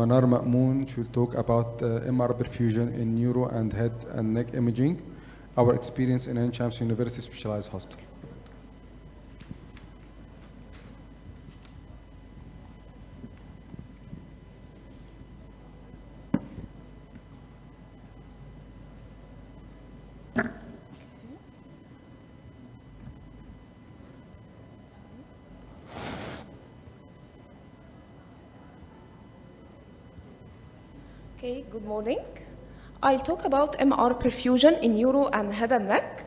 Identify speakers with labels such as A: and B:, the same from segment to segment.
A: Manar Maamoun. She will talk about MR perfusion in neuro and head and neck imaging, our experience in Ain Shams University Specialized Hospital.
B: Okay, good morning. I'll talk about MR perfusion in neuro and head and neck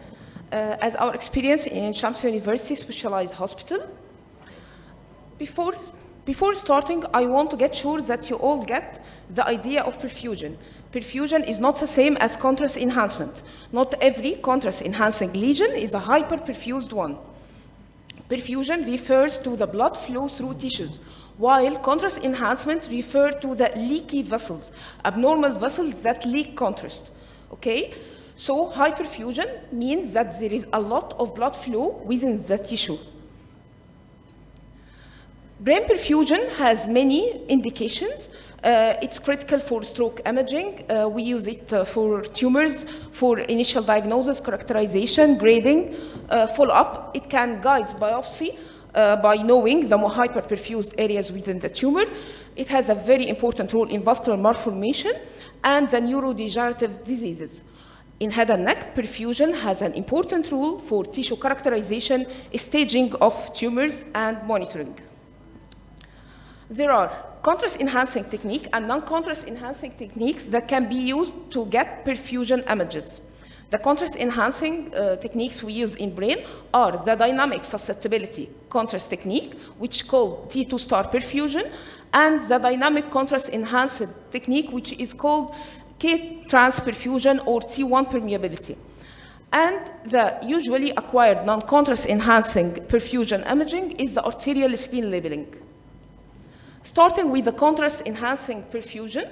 B: as our experience in Shams University Specialized Hospital. Before starting, I want to get sure that you all get the idea of perfusion. Perfusion is not the same as contrast enhancement. Not every contrast enhancing lesion is a hyperperfused one. Perfusion refers to the blood flow through tissues, while contrast enhancement refers to the leaky vessels, abnormal vessels that leak contrast. Okay? So hyperfusion means that there is a lot of blood flow within the tissue. Brain perfusion has many indications. It's critical for stroke imaging. We use it for tumors, for initial diagnosis, characterization, grading, follow-up. It can guide biopsy by knowing the more hyperperfused areas within the tumor. It has a very important role in vascular malformation and the neurodegenerative diseases. In head and neck, perfusion has an important role for tissue characterization, staging of tumors, and monitoring. There are contrast-enhancing techniques and non-contrast-enhancing techniques that can be used to get perfusion images. The contrast-enhancing techniques we use in brain are the dynamic susceptibility contrast technique, which is called T2 star perfusion, and the dynamic contrast-enhanced technique, which is called K-trans perfusion or T1 permeability. And the usually acquired non-contrast-enhancing perfusion imaging is the arterial spin labeling. Starting with the contrast-enhancing perfusion,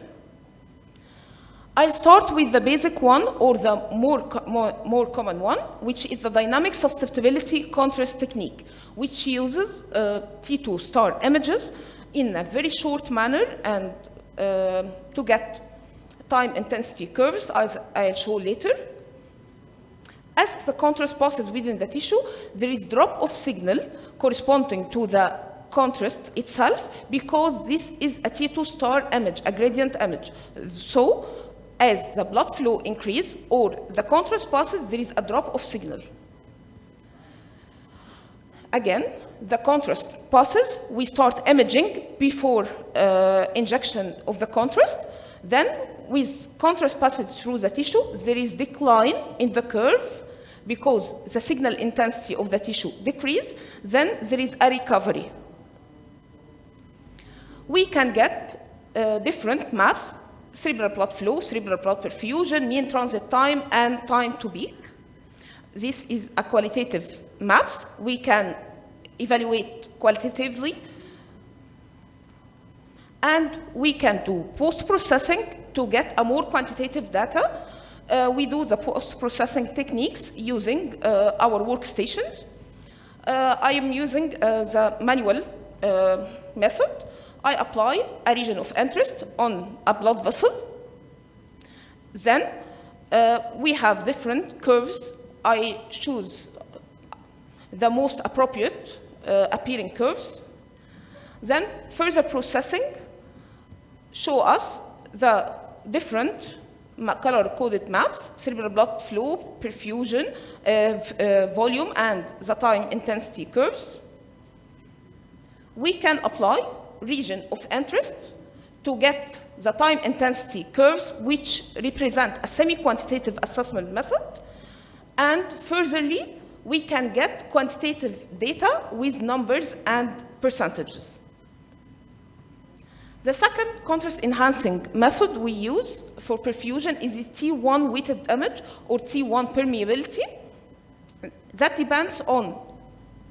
B: I'll start with the basic one, or the more common one, which is the dynamic susceptibility contrast technique, which uses T2 star images in a very short manner and to get time intensity curves, as I'll show later. As the contrast passes within the tissue, there is drop of signal corresponding to the contrast itself, because this is a T2 star image, a gradient image. So, as the blood flow increases or the contrast passes, there is a drop of signal. Again, the contrast passes, we start imaging before injection of the contrast. Then, with contrast passage through the tissue, there is decline in the curve because the signal intensity of the tissue decreases. Then there is a recovery. We can get different maps: cerebral blood flow, cerebral blood perfusion, mean transit time, and time to peak. This is a qualitative maps. We can evaluate qualitatively. And we can do post-processing to get a more quantitative data. We do the post-processing techniques using our workstations. I am using the manual method. I apply a region of interest on a blood vessel. Then we have different curves. I choose the most appropriate appearing curves. Then further processing show us the different color-coded maps: cerebral blood flow, perfusion, volume, and the time intensity curves. We can apply region of interest to get the time intensity curves, which represent a semi-quantitative assessment method. And furtherly, we can get quantitative data with numbers and percentages. The second contrast-enhancing method we use for perfusion is the T1 weighted image, or T1 permeability. That depends on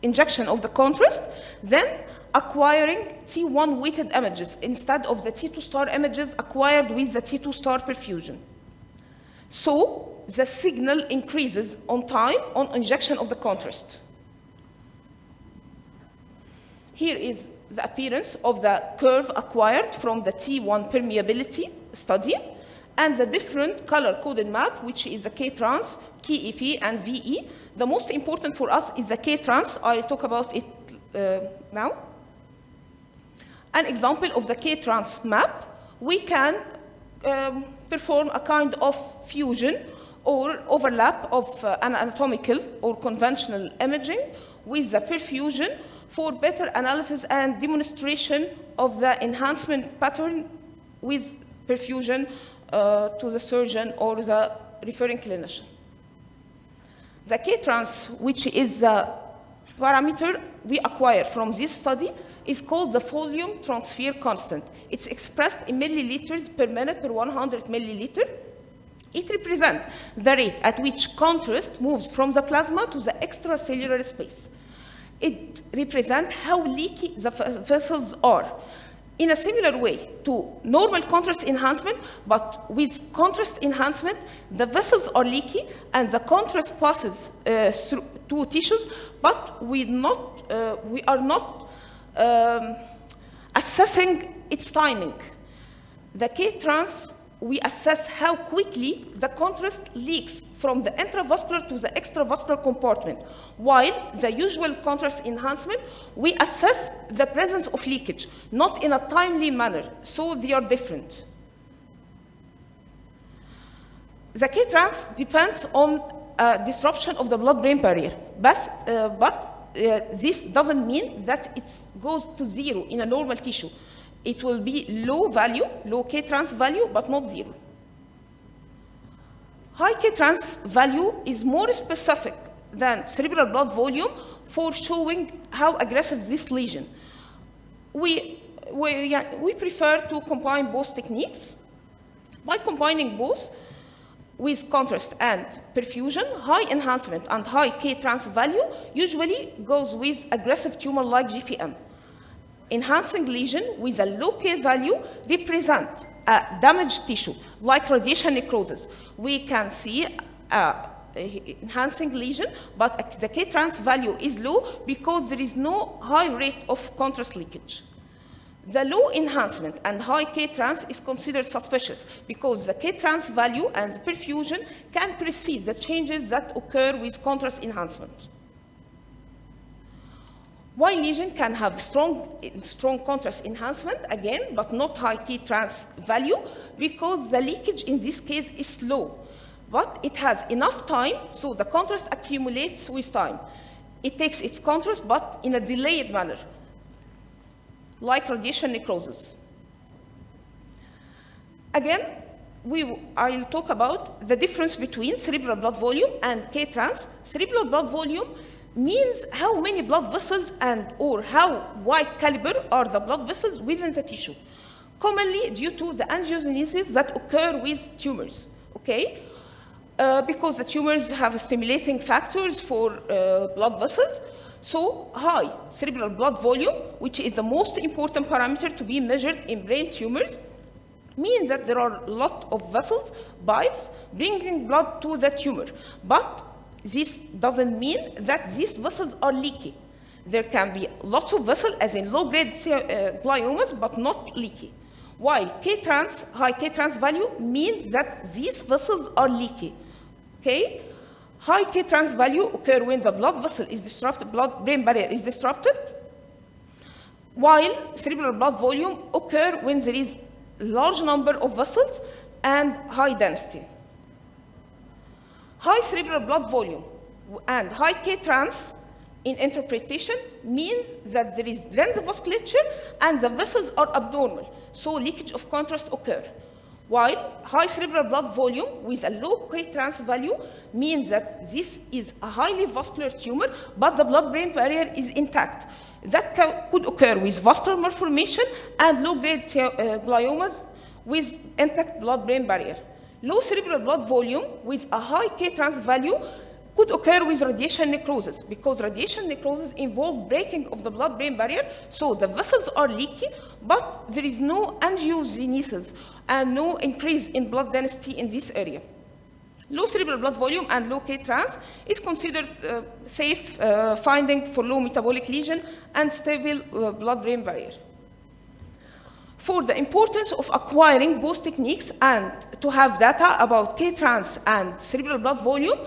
B: injection of the contrast, then acquiring T1 weighted images instead of the T2 star images acquired with the T2 star perfusion. So the signal increases on time on injection of the contrast. Here is the appearance of the curve acquired from the T1 permeability study, and the different color-coded map, which is the K-trans, KEP, and VE. The most important for us is the K-trans. I'll talk about it now. An example of the K-trans map, we can perform a kind of fusion or overlap of an anatomical or conventional imaging with the perfusion for better analysis and demonstration of the enhancement pattern with perfusion to the surgeon or the referring clinician. The K-trans, which is the parameter we acquire from this study, is called the volume transfer constant. It's expressed in milliliters per minute per 100 milliliter. It represents the rate at which contrast moves from the plasma to the extracellular space. It represents how leaky the vessels are. In a similar way to normal contrast enhancement, but with contrast enhancement, the vessels are leaky and the contrast passes through tissues, but we are not assessing its timing. The K-trans, we assess how quickly the contrast leaks from the intravascular to the extravascular compartment, while the usual contrast enhancement, we assess the presence of leakage, not in a timely manner, so they are different. The K-trans depends on disruption of the blood-brain barrier, but this doesn't mean that it goes to zero in a normal tissue. It will be low value, low K-trans value, but not zero. High K-trans value is more specific than cerebral blood volume for showing how aggressive this lesion. We prefer to combine both techniques. By combining both with contrast and perfusion, high enhancement and high K-trans value usually goes with aggressive tumor like GPM. Enhancing lesion with a low K value represent a damaged tissue, like radiation necrosis. We can see enhancing lesion, but the K-trans value is low because there is no high rate of contrast leakage. The low enhancement and high K-trans is considered suspicious because the K-trans value and the perfusion can precede the changes that occur with contrast enhancement. While lesion can have strong contrast enhancement, again, but not high K-trans value, because the leakage in this case is slow. But it has enough time, so the contrast accumulates with time. It takes its contrast, but in a delayed manner, like radiation necrosis. Again, I'll talk about the difference between cerebral blood volume and K-trans. Cerebral blood volume means how many blood vessels or how wide caliber are the blood vessels within the tissue, commonly due to the angiogenesis that occur with tumors, okay? Because the tumors have stimulating factors for blood vessels, so high cerebral blood volume, which is the most important parameter to be measured in brain tumors, means that there are a lot of vessels, pipes, bringing blood to the tumor, but this doesn't mean that these vessels are leaky. There can be lots of vessels, as in low-grade gliomas, but not leaky. While K-trans, high K-trans value means that these vessels are leaky. Okay? High K-trans value occur when the blood vessel is disrupted, blood-brain barrier is disrupted, while cerebral blood volume occur when there is a large number of vessels and high density. High cerebral blood volume and high K-trans in interpretation means that there is dense vasculature and the vessels are abnormal, so leakage of contrast occur. While high cerebral blood volume with a low K-trans value means that this is a highly vascular tumor, but the blood-brain barrier is intact. That could occur with vascular malformation and low-grade gliomas with intact blood-brain barrier. Low cerebral blood volume with a high K-trans value could occur with radiation necrosis, because radiation necrosis involves breaking of the blood-brain barrier, so the vessels are leaky, but there is no angiogenesis and no increase in blood density in this area. Low cerebral blood volume and low K-trans is considered safe finding for low metabolic lesion and stable blood-brain barrier. For the importance of acquiring both techniques and to have data about K-trans and cerebral blood volume,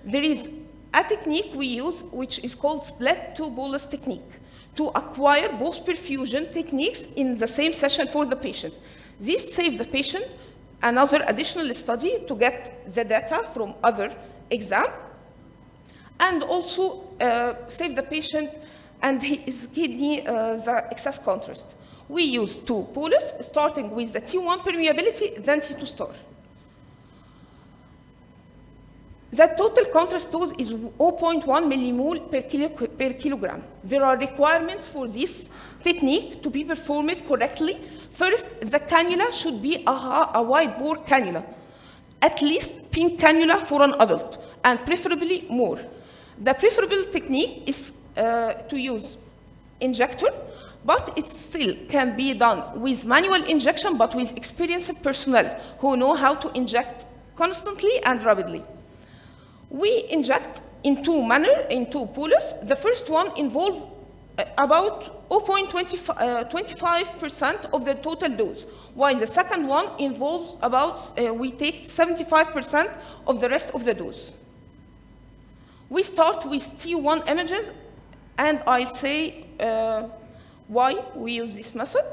B: there is a technique we use which is called split two bolus technique to acquire both perfusion techniques in the same session for the patient. This saves the patient another additional study to get the data from other exam, and also save the patient and his kidney the excess contrast. We use two bolus, starting with the T1 permeability, then T2 star. The total contrast dose is 0.1 millimole per kilogram. There are requirements for this technique to be performed correctly. First, the cannula should be a wide bore cannula, at least pink cannula for an adult, and preferably more. The preferable technique is to use injector, but it still can be done with manual injection, but with experienced personnel who know how to inject constantly and rapidly. We inject in two manners, in two bolus. The first one involves about 0.25% of the total dose, while the second one involves about, we take 75% of the rest of the dose. We start with T1 images, and I say why we use this method.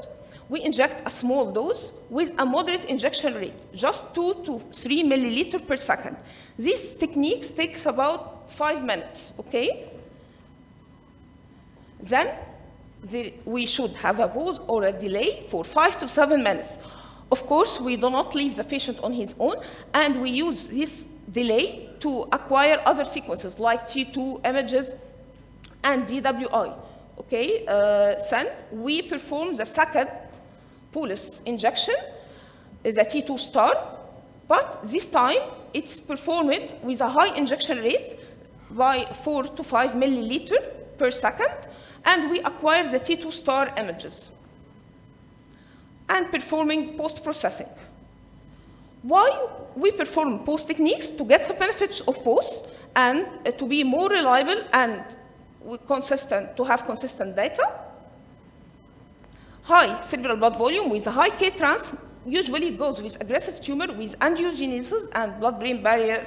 B: We inject a small dose with a moderate injection rate, just 2 to 3 milliliters per second. This technique takes about 5 minutes, okay? Then we should have a pause or a delay for 5 to 7 minutes. Of course, we do not leave the patient on his own, and we use this delay to acquire other sequences like T2 images and DWI. Okay, then we perform the second bolus injection, the T2 star, but this time it's performed with a high injection rate by 4 to 5 milliliters per second, and we acquire the T2 star images and performing post-processing. Why we perform post techniques? To get the benefits of both and to be more reliable and consistent, to have consistent data. High cerebral blood volume with a high K-trans usually goes with aggressive tumor with angiogenesis and blood-brain barrier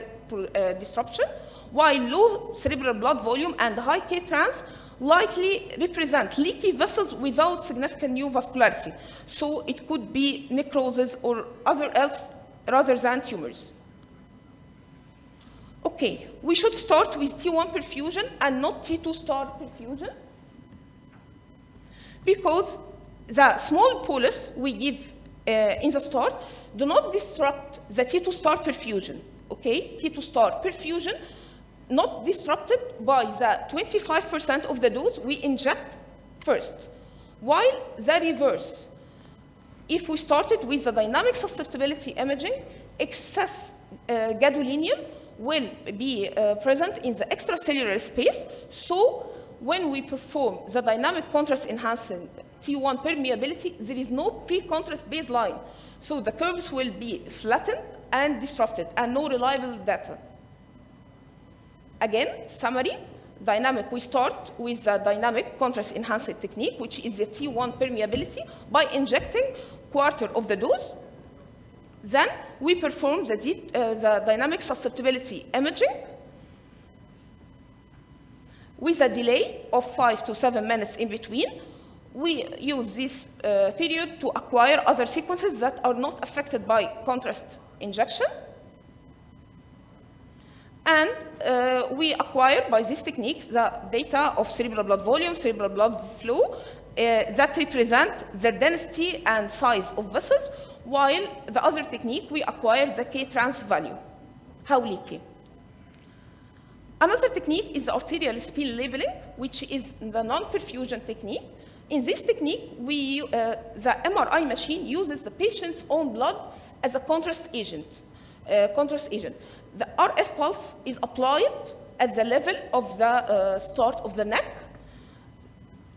B: disruption, while low cerebral blood volume and high K-trans likely represent leaky vessels without significant new vascularity. So it could be necrosis or other else rather than tumors. Okay, we should start with T1 perfusion and not T2 star perfusion, because the small bolus we give in the start do not disrupt the T2 star perfusion. Okay, T2 star perfusion not disrupted by the 25% of the dose we inject first, while the reverse. If we started with the dynamic susceptibility imaging, excess gadolinium will be present in the extracellular space. So when we perform the dynamic contrast enhancing T1 permeability, there is no pre-contrast baseline. So the curves will be flattened and disrupted and no reliable data. Again, summary, dynamic, we start with the dynamic contrast enhancing technique, which is the T1 permeability by injecting quarter of the dose. Then we perform the dynamic susceptibility imaging with a delay of 5 to 7 minutes in between. We use this period to acquire other sequences that are not affected by contrast injection. And we acquire, by this technique, the data of cerebral blood volume, cerebral blood flow, that represent the density and size of vessels, while the other technique, we acquire the K-trans value, how leaky. Another technique is the arterial spin labeling, which is the non-perfusion technique. In this technique, the MRI machine uses the patient's own blood as a contrast agent. The RF pulse is applied at the level of the start of the neck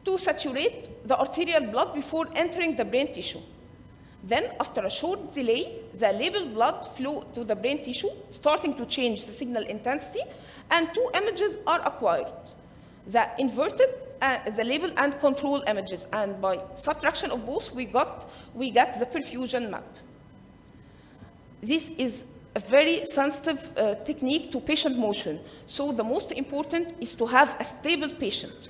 B: to saturate the arterial blood before entering the brain tissue. Then, after a short delay, the labeled blood flow to the brain tissue, starting to change the signal intensity, and two images are acquired. The inverted, the label and control images, and by subtraction of both, we get the perfusion map. This is a very sensitive technique to patient motion. So the most important is to have a stable patient.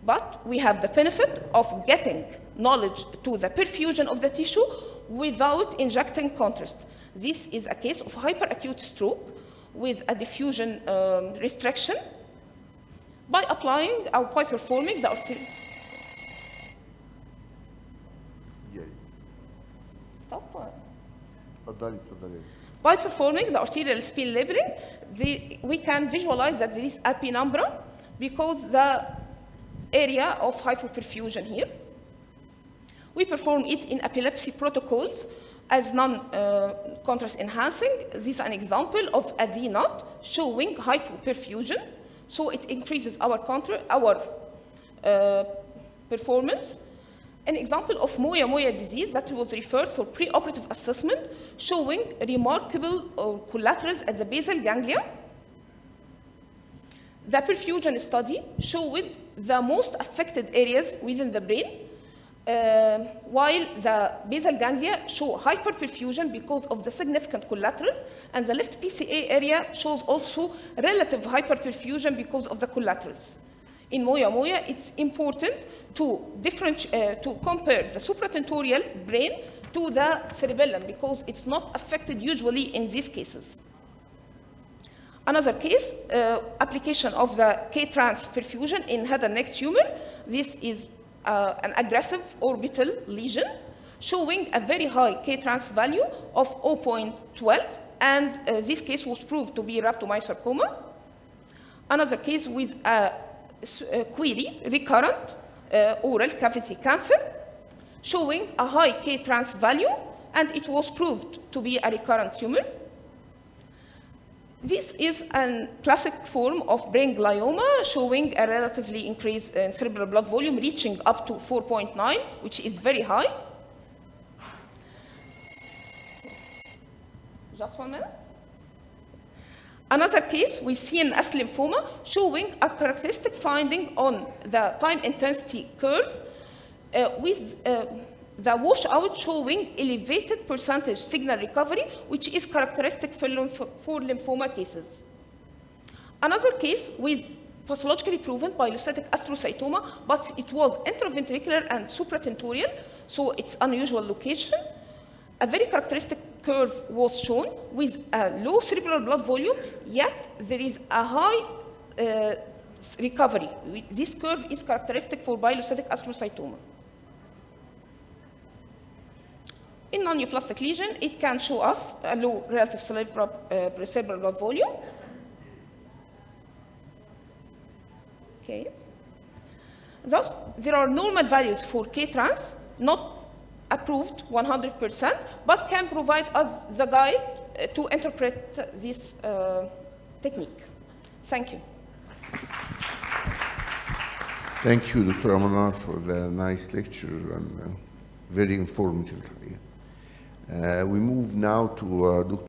B: But we have the benefit of getting knowledge to the perfusion of the tissue without injecting contrast. This is a case of hyperacute stroke with a diffusion restriction by applying or by performing the arterial. Stop. By performing the arterial spin labeling, we can visualize that there is a penumbra because the area of hypoperfusion here. We perform it in epilepsy protocols as non-contrast enhancing. This is an example of a D knot showing hypoperfusion. So it increases our performance. An example of Moya-Moya disease that was referred for preoperative assessment, showing remarkable collaterals at the basal ganglia. The perfusion study showed the most affected areas within the brain, while the basal ganglia show hyperperfusion because of the significant collaterals, and the left PCA area shows also relative hyperperfusion because of the collaterals. In Moya-Moya, it's important to compare the supratentorial brain to the cerebellum because it's not affected usually in these cases. Another case, application of the K-trans perfusion in head and neck tumor. This is an aggressive orbital lesion showing a very high K-trans value of 0.12, and this case was proved to be rhabdomyosarcoma. Another case with a query, recurrent oral cavity cancer, showing a high K-trans value, and it was proved to be a recurrent tumor. This is a classic form of brain glioma showing a relatively increase in cerebral blood volume reaching up to 4.9, which is very high. Just 1 minute. Another case with CNS lymphoma showing a characteristic finding on the time intensity curve with the washout showing elevated percentage signal recovery, which is characteristic for lymphoma cases. Another case with pathologically proven pilocytic astrocytoma, but it was intraventricular and supratentorial, so it's unusual location. A very characteristic curve was shown with a low cerebral blood volume, yet there is a high recovery. This curve is characteristic for pilocytic astrocytoma. In non-neoplastic lesion, it can show us a low relative cerebral blood volume. Okay. Thus, there are normal values for K-trans, not approved 100%, but can provide us the guide to interpret this technique. Thank you.
C: Thank you, Dr. Manar, for the nice lecture and very informative. We move now to Dr.